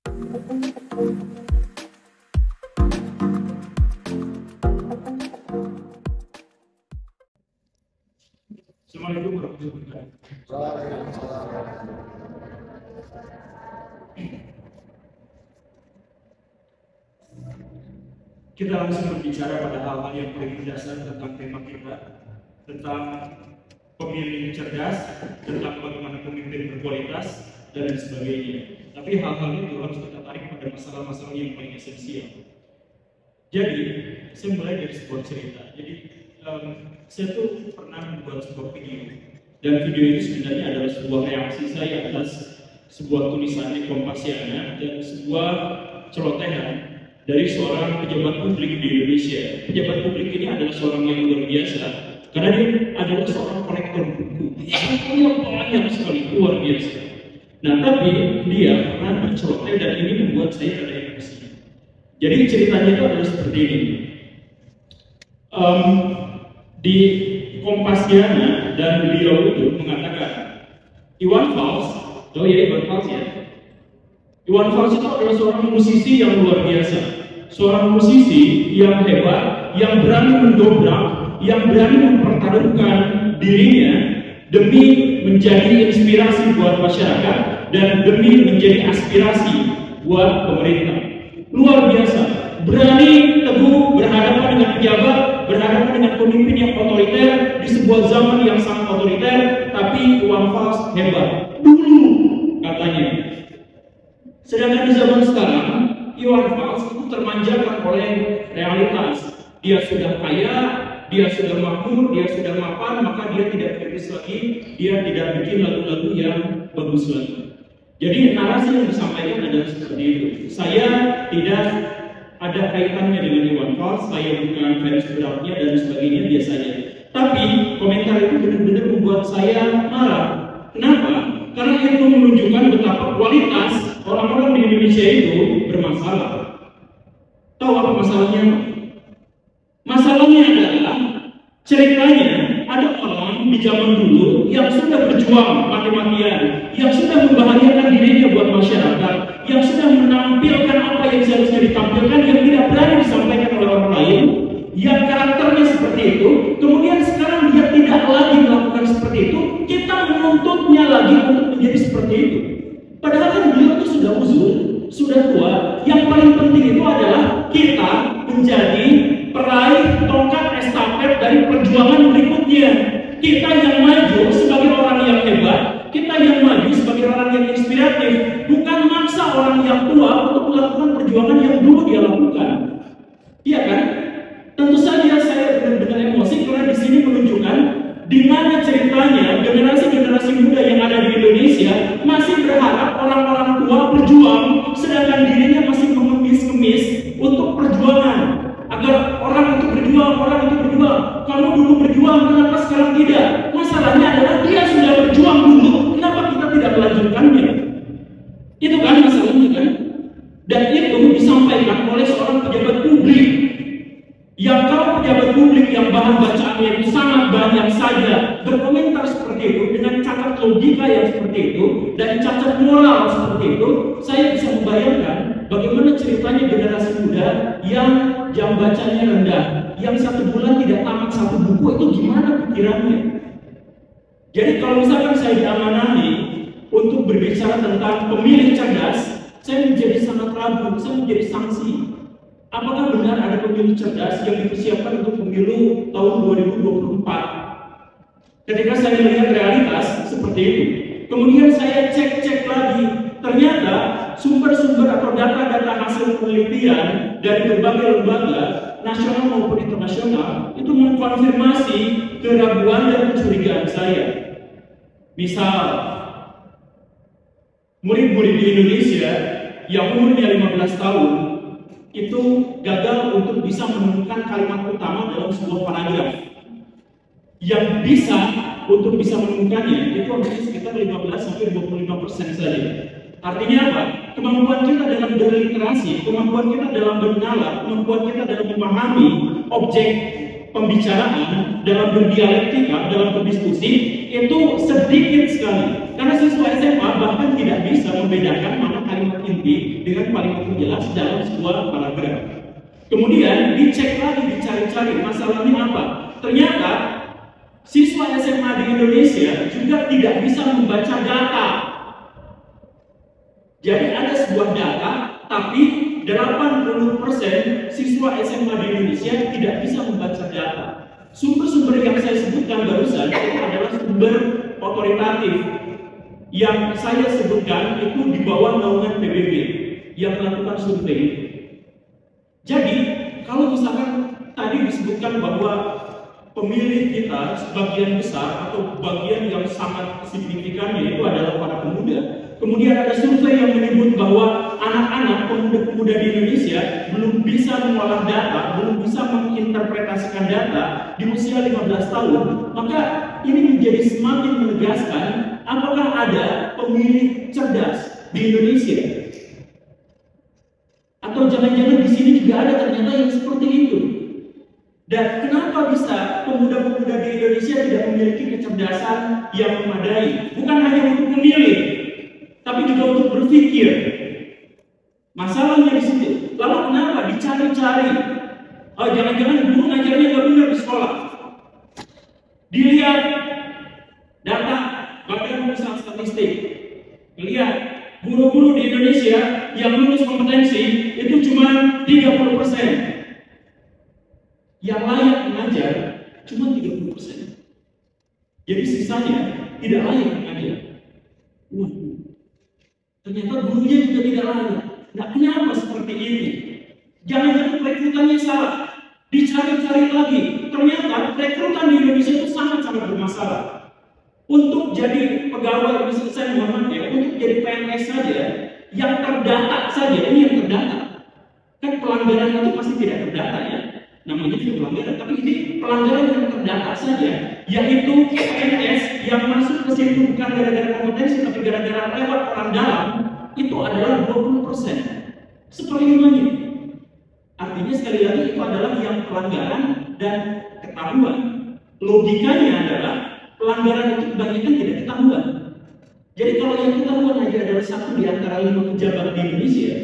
Assalamualaikum warahmatullahi wabarakatuh. Kita langsung berbicara pada hal-hal yang paling dasar tentang tema kita, tentang pemilih cerdas, tentang bagaimana pemimpin berkualitas, dan lain sebagainya. Tapi hal-hal itu harus kita tarik pada masalah-masalah yang paling esensial. Jadi, saya mulai dari sebuah cerita. Jadi, saya tuh pernah membuat sebuah video, dan video ini sebenarnya adalah sebuah reaksi saya atas sebuah tulisan di Kompasiana dan sebuah celotehan dari seorang pejabat publik di Indonesia. Pejabat publik ini adalah seorang yang luar biasa, karena dia adalah seorang kolektor buku. Bukunya banyak sekali, luar biasa. Nah, tapi dia pernah berceloteh dan ini membuat saya ada emosi. Jadi ceritanya itu adalah seperti ini. Di Kompasiana dan beliau itu mengatakan Iwan Fals, tahu ya Iwan Fals ya? Iwan Fals itu adalah seorang musisi yang luar biasa, seorang musisi yang hebat, yang berani mendobrak, yang berani mempertaruhkan dirinya demi menjadi inspirasi buat masyarakat dan demi menjadi aspirasi buat pemerintah. Luar biasa, berani teguh berhadapan dengan pejabat, berhadapan dengan pemimpin yang otoriter di sebuah zaman yang sangat otoriter, tapi Iwan Fals hebat dulu katanya. Sedangkan di zaman sekarang, Iwan Fals itu termanjakan oleh realitas. Dia sudah kaya, dia sudah makmur, dia sudah mapan, maka dia tidak kritis lagi, dia tidak bikin lagu-lagu yang bagus lagi. Jadi narasi yang disampaikan adalah seperti itu. Saya tidak ada kaitannya dengan Iwan Fals, saya bukan fans beratnya dan sebagainya, biasanya. Tapi komentar itu benar-benar membuat saya marah. Kenapa? Karena itu menunjukkan betapa kualitas orang-orang di Indonesia itu bermasalah. Tahu apa masalahnya? Masalahnya adalah ceritanya ada orang di zaman dulu yang sudah berjuang mati-matian, yang sudah membahagiakan dirinya buat masyarakat, yang sudah menampilkan apa yang seharusnya ditampilkan, yang tidak berani disampaikan oleh orang lain, yang karakternya seperti itu. Kemudian sekarang dia tidak lagi melakukan seperti itu, kita menuntutnya lagi untuk menjadi seperti itu. Padahal kan beliau itu sudah uzur, sudah tua. Yang paling penting itu adalah kita menjadi peraih tongkat estafet dari perjuangan berikutnya. Kita yang maju sebagai orang yang hebat, kita yang maju sebagai orang yang inspiratif, bukan maksa orang yang tua untuk melakukan perjuangan yang dulu dia lakukan. Iya kan? Tentu saja saya benar-benar emosi karena di sini menunjukkan di mana ceritanya generasi-generasi muda yang ada di Indonesia masih berharap orang-orang tua berjuang, sedangkan dirinya masih mengemis-kemis untuk perjuangan. Agar orang itu berjuang, kamu dulu berjuang, kenapa sekarang tidak? Masalahnya adalah dia sudah berjuang dulu, kenapa kita tidak melanjutkannya? Itu kan masalahnya kan? Dan itu disampaikan oleh seorang pejabat publik. Yang kalau pejabat publik yang bahan bacaannya itu sangat banyak saja berkomentar seperti itu dengan cacat logika yang seperti itu dan cacat moral seperti itu, saya bisa membayangkan bagaimana ceritanya generasi muda yang jam bacanya rendah, yang 1 bulan tidak tamat 1 buku, itu gimana pikirannya? Jadi kalau misalkan saya diamanahi untuk berbicara tentang pemilih cerdas, saya menjadi sangat ragu, saya menjadi sanksi. Apakah benar ada pemilu cerdas yang dipersiapkan untuk pemilu tahun 2024? Ketika saya melihat realitas seperti itu, kemudian saya cek lagi, ternyata sumber-sumber atau data-data hasil penelitian dari berbagai lembaga nasional maupun internasional itu mengkonfirmasi keraguan dan kecurigaan saya. Misal, murid-murid di Indonesia yang umurnya 15 tahun itu gagal untuk bisa menemukan kalimat utama dalam sebuah paragraf. Yang bisa untuk bisa menemukannya itu harusnya sekitar 15-25% saja. Artinya apa? Kemampuan kita dalam berliterasi, kemampuan kita dalam bernalar, kemampuan kita dalam memahami objek pembicaraan, dalam berdialektika, dalam berdiskusi itu sedikit sekali. Karena siswa SMA bahkan tidak bisa membedakan mana kalimat inti dengan paling jelas dalam sebuah paragraf. Kemudian dicek lagi, dicari-cari masalahnya apa. Ternyata siswa SMA di Indonesia juga tidak bisa membaca data. Jadi ada sebuah data, tapi 80% siswa SMA di Indonesia tidak bisa membaca data. Sumber-sumber yang saya sebutkan barusan itu adalah sumber otoritatif. Yang saya sebutkan itu di bawah naungan PBB yang melakukan survei. Jadi, kalau misalkan tadi disebutkan bahwa pemilih kita sebagian besar atau bagian yang sangat signifikan yaitu adalah para pemuda. Kemudian ada survei yang menyebut bahwa anak-anak pemuda-pemuda di Indonesia belum bisa mengolah data, belum bisa menginterpretasikan data di usia 15 tahun. Maka ini menjadi semakin menegaskan apakah ada pemilih cerdas di Indonesia. Atau jangan-jangan di sini juga ada ternyata yang seperti itu. Dan kenapa bisa pemuda-pemuda di Indonesia tidak memiliki kecerdasan yang memadai? Bukan hanya untuk memilih, tapi juga untuk berpikir. Masalahnya di situ. Lalu kenapa dicari-cari? Oh, jangan-jangan guru ngajarnya nggak benar di sekolah. Dilihat data Badan Pusat Statistik, lihat guru-guru di Indonesia yang lulus kompetensi itu cuma 30%. Yang layak mengajar cuma 30%. Jadi sisanya tidak layak mengajar. Ternyata gurunya juga tidak layak. Nah, kenapa seperti ini? Jangan-jangan rekrutannya salah. Dicari-cari lagi. Ternyata rekrutan di Indonesia itu sangat-sangat bermasalah. Untuk jadi pegawai, misalnya saya mohon ya, untuk jadi PNS saja, yang terdata saja, ini yang terdata. Kan pelanggaran itu pasti tidak terdata ya. Namanya juga pelanggaran, tapi ini pelanggaran yang terdata saja, yaitu PNS yang masuk ke situ bukan gara-gara kompetensi, tapi gara-gara lewat orang dalam, itu adalah 20%. Seperlimanya. Artinya sekali lagi itu adalah yang pelanggaran dan ketahuan. Logikanya adalah pelanggaran itu kebanyakan tidak ketahuan. Jadi kalau yang ketahuan aja adalah 1 di antara 5 pejabat di Indonesia,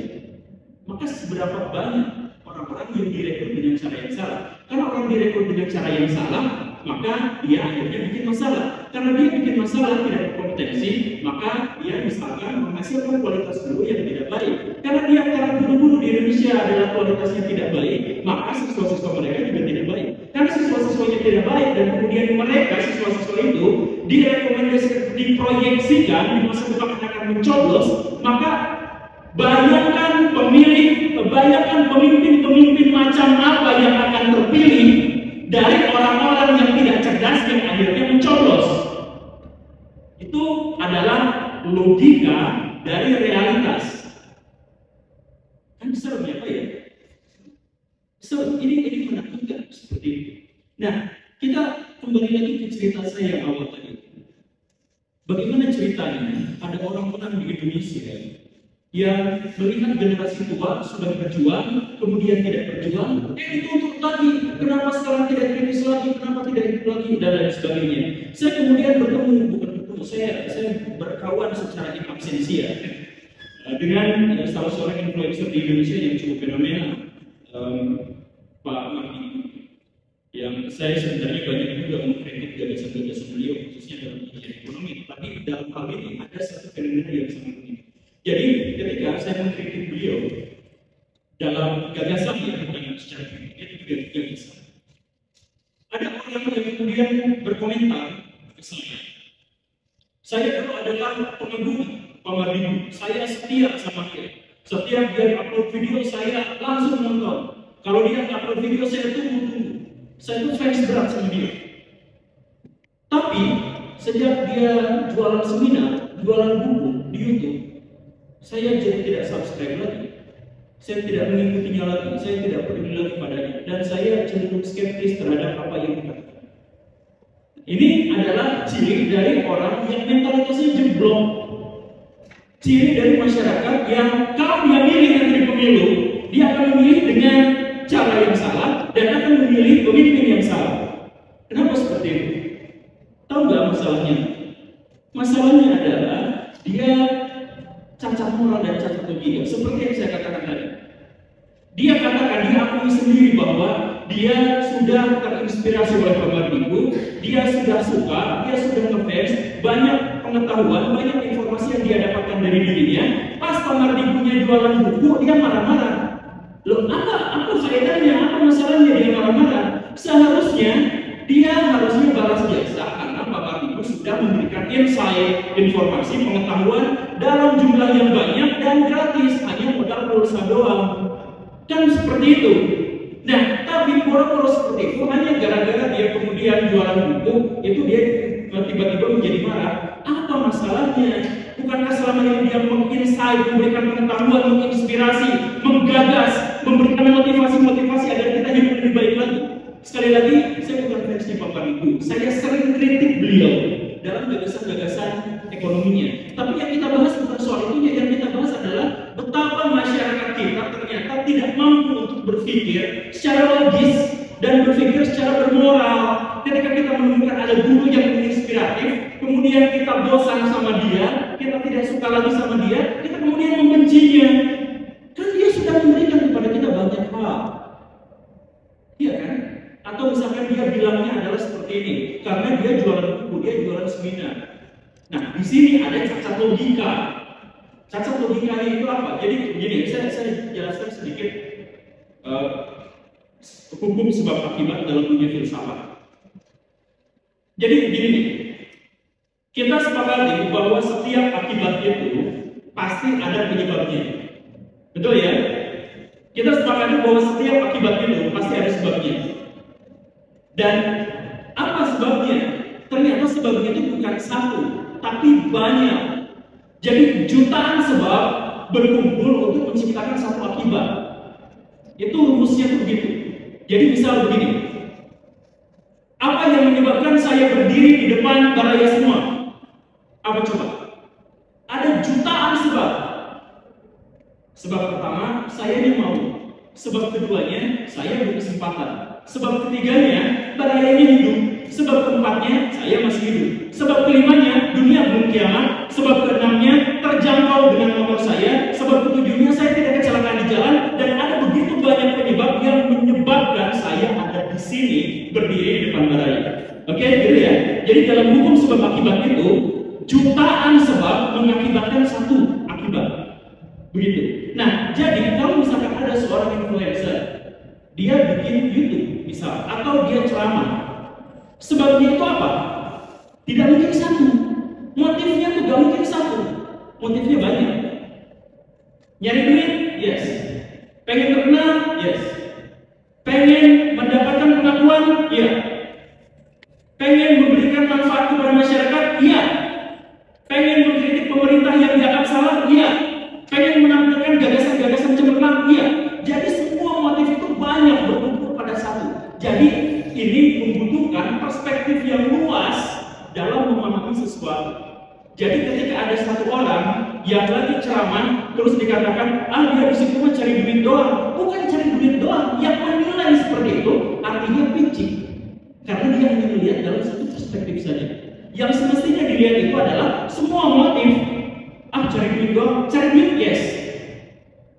maka seberapa banyak orang-orang yang direkrut dengan cara yang salah? Karena orang direkrut dengan cara yang salah, maka dia akhirnya bikin masalah. Karena dia bikin masalah tidak berkompetensi, maka dia misalkan menghasilkan kualitas guru yang tidak baik. Karena guru-guru di Indonesia adalah kualitasnya tidak baik, maka siswa-siswa mereka juga tidak baik. Karena siswa-siswanya tidak baik dan kemudian mereka siswa-siswa itu direkomendasikan, diproyeksikan di masa depan akan mencoblos, maka bayangkan pemimpin-pemimpin macam apa yang akan terpilih dari orang-orang yang tidak cerdas yang akhirnya mencoblos. Itu adalah logika dari realitas. Kan serem ya Pak ya? Serem, ini menakutkan seperti itu. Nah, kita kembali lagi ke cerita saya yang awal tadi. Bagaimana ceritanya ada orang-orang di Indonesia yang melihat generasi tua sudah berjuang, kemudian tidak berjuang, dituntut lagi, kenapa sekarang tidak kritis lagi, kenapa tidak itu lagi, dan lain sebagainya. Saya kemudian saya berkawan secara in absentia dengan salah seorang influencer di Indonesia yang cukup fenomenal, Pak Mardi, yang saya sebenarnya banyak juga mengkritik gagasan-gagasan beliau, khususnya dalam bagian ekonomi, tapi dalam hal ini ada satu fenomena yang sangat unik. Jadi ketika saya mengkritik beliau dalam gagasan yang bukan secara kritik, itu juga gagasan. Ada orang yang kemudian berkomentar ke saya. Saya dulu adalah pengagum Pak Mardi, saya setia sama dia. Setiap dia upload video saya langsung nonton. Kalau dia upload video saya tunggu. Saya tuh fans berat sama dia. Tapi sejak dia jualan seminar, jualan buku di YouTube, saya jadi tidak subscribe lagi. Saya tidak mengikutinya lagi, saya tidak peduli lagi padanya, dan saya cenderung skeptis terhadap apa yang dikatakan. Ini adalah ciri dari orang yang mentalitasnya jeblok. Ciri dari masyarakat yang kalau dia milih nanti di pemilu, dia akan memilih dengan cara yang salah dan akan memilih pemimpin yang salah. Kenapa seperti itu? Tahu nggak masalahnya? Masalahnya adalah dia cacat moral dan cacat logika. seperti yang saya katakan tadi. Dia katakan, dia akui sendiri bahwa dia sudah terinspirasi oleh pembantu, dia sudah suka, dia sudah ngefans, banyak pengetahuan, banyak informasi yang dia dapatkan dari dirinya. Pas pembantunya jualan buku, dia marah-marah. Loh, apa faedahnya, apa masalahnya dia marah-marah? Seharusnya dia harusnya balas jasa karena Bapak Ibu sudah memberikan insight, informasi, pengetahuan dalam jumlah yang banyak dan gratis, hanya modal pulsa doang. Kan seperti itu. Nah, tapi pura-pura seperti itu hanya gara-gara dia kemudian jualan buku, itu dia tiba-tiba menjadi marah. Apa masalahnya? Bukankah selama ini dia menginsight, memberikan pengetahuan, menginspirasi, menggagas, memberikan motivasi-motivasi agar kita hidup lebih baik lagi? Sekali lagi, saya bukan fansnya Bapak Ibu. Saya sering kritik beliau dalam gagasan-gagasan ekonominya. Tapi yang kita bahas bukan soal itu, yang kita bahas adalah betapa masyarakat kita ternyata tidak mampu untuk berpikir secara logis dan berpikir secara bermoral. Ketika kita menemukan ada guru yang menginspiratif, kemudian kita bosan sama dia, kita tidak suka lagi sama dia, kita kemudian membencinya. Kan dia sudah memberikan kepada kita banyak hal. Iya kan? Atau misalkan dia bilangnya adalah seperti ini, karena dia jualan buku, dia jualan seminar. Nah, di sini ada cacat logika. Cacat logikanya itu apa? Jadi begini, saya jelaskan sedikit hukum sebab akibat dalam dunia filsafat. Jadi begini nih, kita sepakati bahwa setiap akibat itu pasti ada penyebabnya. Betul ya? Kita sepakati bahwa setiap akibat itu pasti ada sebabnya. Dan apa sebabnya? Ternyata sebabnya itu bukan satu, tapi banyak. Jadi jutaan sebab berkumpul untuk menciptakan satu akibat. Itu rumusnya begitu. Jadi misal begini, apa yang menyebabkan saya berdiri di depan baraya semua? Apa coba? Ada jutaan sebab. Sebab pertama, saya yang mau. Sebab keduanya, saya berkesempatan. Sebab ketiganya, barayanya hidup. Sebab keempatnya, saya masih hidup. Sebab kelimanya, dunia belum kiamat. Sebab keenamnya, terjangkau dengan motor saya. Sebab ketujuhnya, saya tidak kecelakaan di jalan. Dan ada begitu banyak penyebab yang menyebabkan saya ada di sini berdiri di depan baraya. Oke, gitu ya. Jadi dalam hukum sebab akibat itu, jutaan sebab mengakibatkan satu akibat. Begitu. Nah, jadi kalau misalkan ada seorang influencer, dia bikin YouTube misal, atau dia ceramah, sebabnya itu apa? Tidak mungkin satu. Motifnya tuh gak mungkin satu. Motifnya banyak. Nyari duit? Yes. Pengen terkenal? Yes. Pengen mendapatkan pengakuan? Iya. Pengen memberikan manfaat kepada masyarakat? Iya. Pengen mengkritik pemerintah yang dianggap salah? Iya. Pengen menampilkan gagasan-gagasan cemerlang? Iya. Jadi semua motif itu banyak berkumpul pada satu. Jadi ini membutuhkan perspektif yang luas dalam memahami sesuatu. Jadi ketika ada satu orang yang lagi ceramah terus dikatakan, dia di situ mah cari duit doang. Bukan cari duit doang. Yang menilai seperti itu artinya pincik. Karena dia hanya melihat dalam satu perspektif saja. Yang semestinya dilihat itu adalah semua motif. Cari duit doang. Cari duit, yes.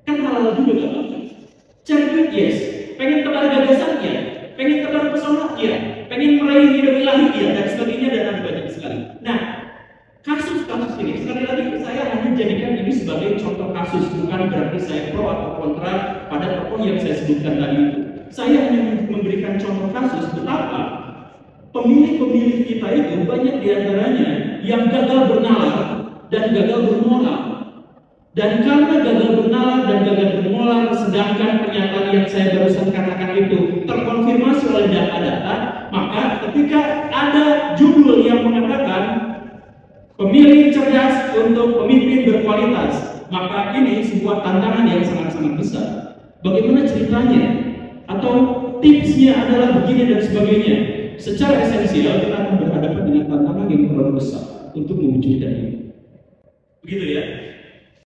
Kan halal juga gak apa-apa. Cari duit, yes. Pengen tebar gagasan, ya. Pengen tebar pesona, ya. Pengen meraih hidup ilahi, ya. Dan sebagainya, dan ada banyak sekali. Nah, kasus-kasus ini, sekali lagi saya hanya jadikan ini sebagai contoh kasus, bukan berarti saya pro atau kontra pada tokoh yang saya sebutkan tadi itu. Saya hanya memberikan contoh kasus betapa pemilih-pemilih kita itu banyak diantaranya yang gagal bernalar dan gagal bermoral. Dan karena gagal bernalar dan gagal bermoral, sedangkan pernyataan yang saya barusan katakan itu terkonfirmasi oleh data-data, maka ketika ada judul yang mengatakan pemilih cerdas untuk pemimpin berkualitas, maka ini sebuah tantangan yang sangat-sangat besar. Bagaimana ceritanya? Atau tipsnya adalah begini dan sebagainya. Secara esensial kita akan berhadapan dengan tantangan yang terlalu besar untuk mewujudkan ini. Begitu ya.